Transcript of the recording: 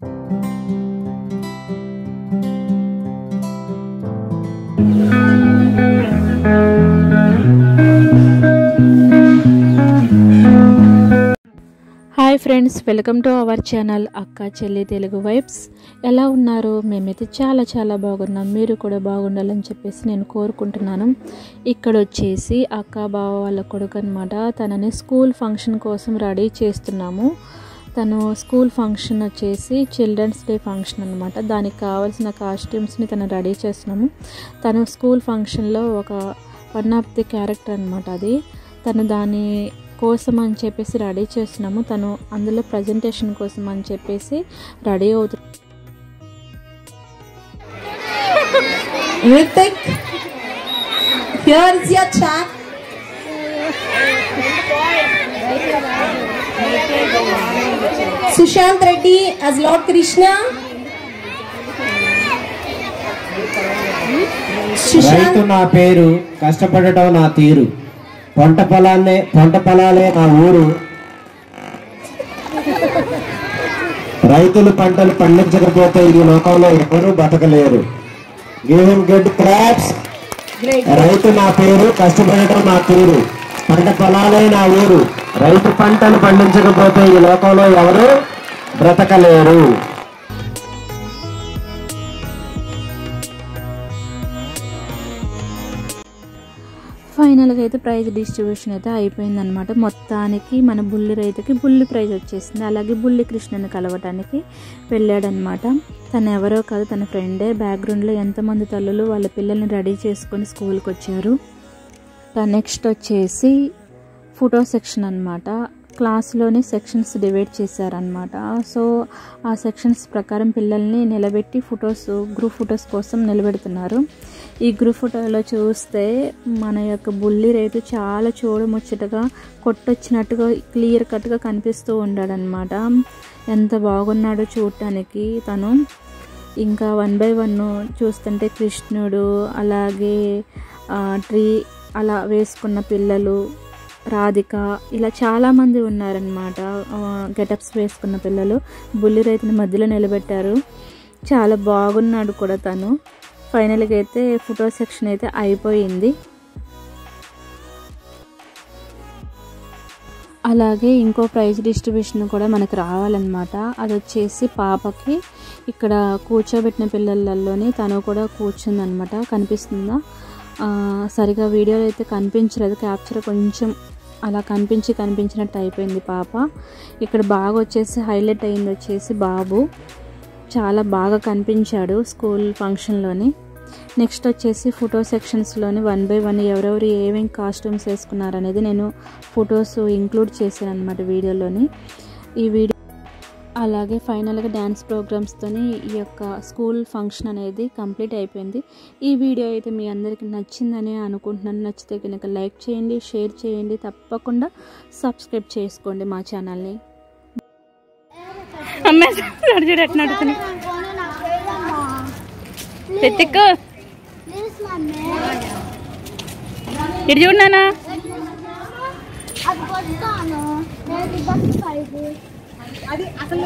Hi friends, welcome to our channel అక్క చెల్లి Telugu vibes. ఎలా ఉన్నారు? మేమైతే చాలా బాగున్నాం. మీరు కూడా బాగుండాలని చెప్పేసి నేను కోరుకుంటున్నాను. ఇక్కడ వచ్చేసి అక్క బావ వాళ్ళ కొడుకు అనమాట. తనని స్కూల్ ఫంక్షన్ కోసం రెడీ చేస్తున్నాము. తను స్కూల్ ఫంక్షన్ వచ్చేసి చిల్డ్రన్స్ డే ఫంక్షన్ అనమాట. దానికి కావాల్సిన కాస్ట్యూమ్స్ని తను రెడీ చేస్తున్నాము. తను స్కూల్ ఫంక్షన్లో వన్ ఆఫ్ ది క్యారెక్టర్ అనమాట. అది తను దాని కోసం అని చెప్పేసి రెడీ చేస్తున్నాము. తను అందులో ప్రజెంటేషన్ కోసం అని చెప్పేసి రెడీ అవుతుంది. Sushant Reddy as Lord Krishna. రైతు నా పేరు, కష్టపడటం నా తీరు, పంట పొలాలే నా ఊరు. రైతులు పంటలు పండించకపోతే ఈ లోకంలో ఎవరు బతకలేరు. Give him good claps. రైతు నా పేరు, కష్టపడటం నా తీరు, పంట పొలాలే నా ఊరు. రైతు పంటలు పండించకపోతే ఈ లోకంలో ఎవరు బ్రతకలేరు. ఫైనల్గా అయితే ప్రైజ్ డిస్ట్రిబ్యూషన్ అయితే అయిపోయిందనమాట. మొత్తానికి మన బుల్లి రైతుకి బుల్లి ప్రైజ్ వచ్చేసింది. అలాగే బుల్లి కృష్ణని కలవటానికి వెళ్ళాడనమాట. తను ఎవరో కాదు, తన ఫ్రెండే. బ్యాక్గ్రౌండ్లో ఎంతమంది తల్లులు వాళ్ళ పిల్లల్ని రెడీ చేసుకొని స్కూల్కి వచ్చారు. నెక్స్ట్ వచ్చేసి ఫోటో సెక్షన్ అనమాట. క్లాస్లోని సెక్షన్స్ డివైడ్ చేశారనమాట. సో ఆ సెక్షన్స్ ప్రకారం పిల్లల్ని నిలబెట్టి గ్రూప్ ఫొటోస్ కోసం నిలబెడుతున్నారు. ఈ గ్రూప్ ఫోటోలో చూస్తే మన యొక్క బుల్లి రైతు చాలా చూడముచ్చటగా కొట్టొచ్చినట్టుగా క్లియర్ కట్గా కనిపిస్తూ ఉన్నాడనమాట. ఎంత బాగున్నాడో చూడటానికి తను. ఇంకా 1 by 1 చూస్తుంటే కృష్ణుడు, అలాగే ట్రీ అలా వేసుకున్న పిల్లలు, రాధిక, ఇలా చాలామంది ఉన్నారనమాట. గెటప్స్ వేసుకున్న పిల్లలు బుల్లి రైతుని మధ్యలో నిలబెట్టారు. చాలా బాగున్నాడు కూడా తను. ఫైనల్గా అయితే ఫోటో సెక్షన్ అయితే అయిపోయింది. అలాగే ఇంకో ప్రైజ్ డిస్ట్రిబ్యూషన్ కూడా మనకు రావాలన్నమాట. అది వచ్చేసి పాపకి ఇక్కడ కూర్చోబెట్టిన పిల్లలలోని తను కూడా కూర్చుందనమాట. కనిపిస్తుందా? సరిగా వీడియోలో అయితే కనిపించలేదు. క్యాప్చర్ కొంచెం అలా కనిపించినట్టు అయిపోయింది పాప. ఇక్కడ బాగా వచ్చేసి హైలైట్ అయింది వచ్చేసి బాబు. చాలా బాగా కనిపించాడు స్కూల్ ఫంక్షన్లోని. నెక్స్ట్ వచ్చేసి ఫోటో సెక్షన్స్లోని 1 by 1 ఎవరెవరు ఏమేమి కాస్ట్యూమ్స్ వేసుకున్నారనేది నేను ఫొటోస్ ఇంక్లూడ్ చేశాను అనమాట వీడియోలోని. ఈ వీడియో అలాగే ఫైనల్గా డ్యాన్స్ ప్రోగ్రామ్స్తోని ఈ యొక్క స్కూల్ ఫంక్షన్ అనేది కంప్లీట్ అయిపోయింది. ఈ వీడియో అయితే మీ అందరికీ నచ్చిందని అనుకుంటున్నాను. నచ్చితే కనుక లైక్ చేయండి, షేర్ చేయండి, తప్పకుండా సబ్స్క్రైబ్ చేసుకోండి మా ఛానల్ని. ఇటు చూడనా అది అసలు